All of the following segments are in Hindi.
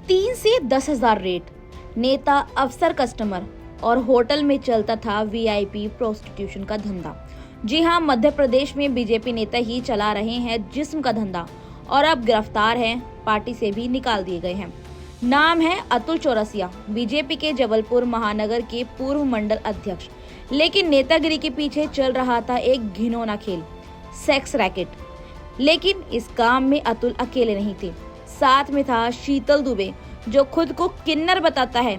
3 से 10,000 रेट, नेता अफसर कस्टमर और होटल में चलता था वीआईपी प्रोस्टिट्यूशन का धंधा। जी हाँ, मध्य प्रदेश में बीजेपी नेता ही चला रहे हैं जिस्म का धंधा और अब गिरफ्तार हैं, पार्टी से भी निकाल दिए गए हैं। नाम है अतुल चौरसिया, बीजेपी के जबलपुर महानगर के पूर्व मंडल अध्यक्ष। लेकिन नेतागिरी के पीछे चल रहा था एक घिनौना खेल, सेक्स रैकेट। लेकिन इस काम में अतुल अकेले नहीं थे, साथ में था शीतल दुबे, जो खुद को किन्नर बताता है।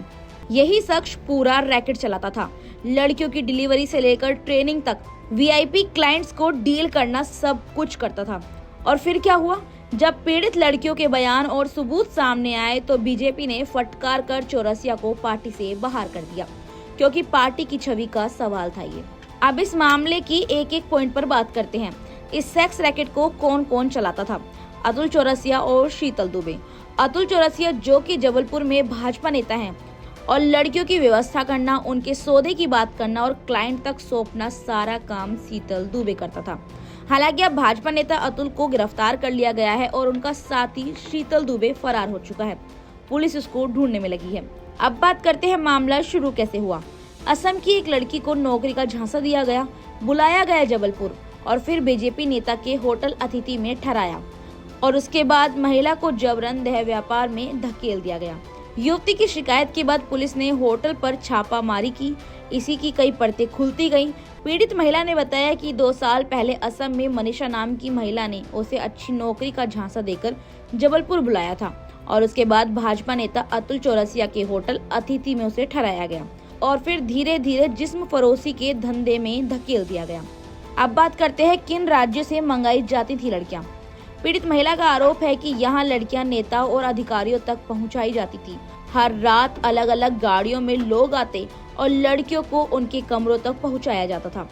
यही शख्स पूरा रैकेट चलाता था। लड़कियों की डिलीवरी से लेकर ट्रेनिंग तक वीआईपी क्लाइंट्स को डील करना सब कुछ करता था। और फिर क्या हुआ? जब पीड़ित लड़कियों के बयान और सबूत सामने आए तो बीजेपी ने फटकार कर चौरसिया को पार्टी से बाहर कर दिया, क्योंकि पार्टी की छवि का सवाल था ये। अब इस मामले की एक एक पॉइंट पर बात करते हैं। इस सेक्स रैकेट को कौन कौन चलाता था? अतुल चौरसिया और शीतल दुबे। अतुल चौरसिया, जो कि जबलपुर में भाजपा नेता हैं, और लड़कियों की व्यवस्था करना, उनके सौदे की बात करना और क्लाइंट तक सौंपना, सारा काम शीतल दुबे करता था। हालांकि अब भाजपा नेता अतुल को गिरफ्तार कर लिया गया है और उनका साथी शीतल दुबे फरार हो चुका है। पुलिस उसको ढूंढने में लगी है। अब बात करते हैं मामला शुरू कैसे हुआ। असम की एक लड़की को नौकरी का झांसा दिया गया, बुलाया गया जबलपुर और फिर बीजेपी नेता के होटल अतिथि में ठहराया और उसके बाद महिला को जबरन देह व्यापार में धकेल दिया गया। युवती की शिकायत के बाद पुलिस ने होटल पर छापामारी की। इसी की कई परतें खुलती गईं। पीड़ित महिला ने बताया कि 2 साल पहले असम में मनीषा नाम की महिला ने उसे अच्छी नौकरी का झांसा देकर जबलपुर बुलाया था और उसके बाद भाजपा नेता अतुल चौरसिया के होटल अतिथि में उसे ठहराया गया और फिर धीरे धीरे जिस्म फरोशी के धंधे में धकेल दिया गया। अब बात करते हैं किन राज्यों से मंगाई जाती थी लड़कियां। पीड़ित महिला का आरोप है कि यहां लड़कियां नेताओं और अधिकारियों तक पहुंचाई जाती थी। हर रात अलग अलग गाड़ियों में लोग आते और लड़कियों को उनके कमरों तक पहुंचाया जाता था।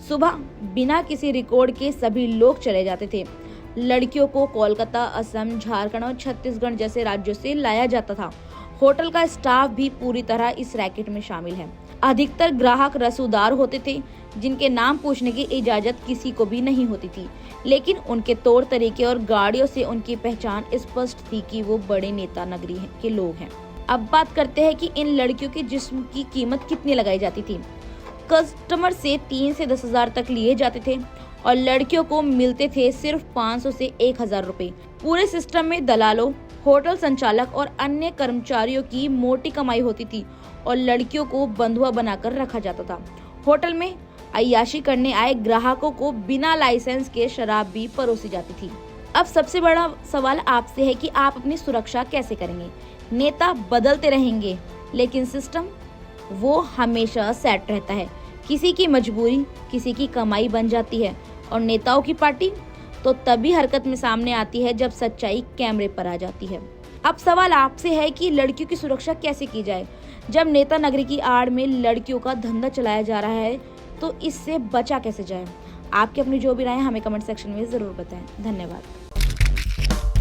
सुबह बिना किसी रिकॉर्ड के सभी लोग चले जाते थे। लड़कियों को कोलकाता, असम, झारखंड और छत्तीसगढ़ जैसे राज्यों से लाया जाता था। होटल का स्टाफ भी पूरी तरह इस रैकेट में शामिल है। अधिकतर ग्राहक रसूदार होते थे, जिनके नाम पूछने की इजाजत किसी को भी नहीं होती थी, लेकिन उनके तौर तरीके और गाड़ियों से उनकी पहचान स्पष्ट थी कि वो बड़े नेता नगरी के लोग हैं। अब बात करते हैं कि इन लड़कियों के जिस्म की कीमत कितनी लगाई जाती थी। कस्टमर से 3 से 10,000 तक लिए जाते थे और लड़कियों को मिलते थे सिर्फ 500 से 1,000 रुपए। पूरे सिस्टम में दलालों, होटल संचालक और अन्य कर्मचारियों की मोटी कमाई होती थी और लड़कियों को बंधुआ बनाकर रखा जाता था। होटल में अय्याशी करने आए ग्राहकों को बिना लाइसेंस के शराब भी परोसी जाती थी। अब सबसे बड़ा सवाल आपसे है कि आप अपनी सुरक्षा कैसे करेंगे। नेता बदलते रहेंगे, लेकिन सिस्टम वो हमेशा सेट रहता है। किसी की मजबूरी किसी की कमाई बन जाती है और नेताओं की पार्टी तो तभी हरकत में सामने आती है जब सच्चाई कैमरे पर आ जाती है। अब सवाल आपसे है कि लड़कियों की सुरक्षा कैसे की जाए। जब नेता नगरी की आड़ में लड़कियों का धंधा चलाया जा रहा है तो इससे बचा कैसे जाए। आपकी अपनी जो भी राय हमें कमेंट सेक्शन में जरूर बताएं। धन्यवाद।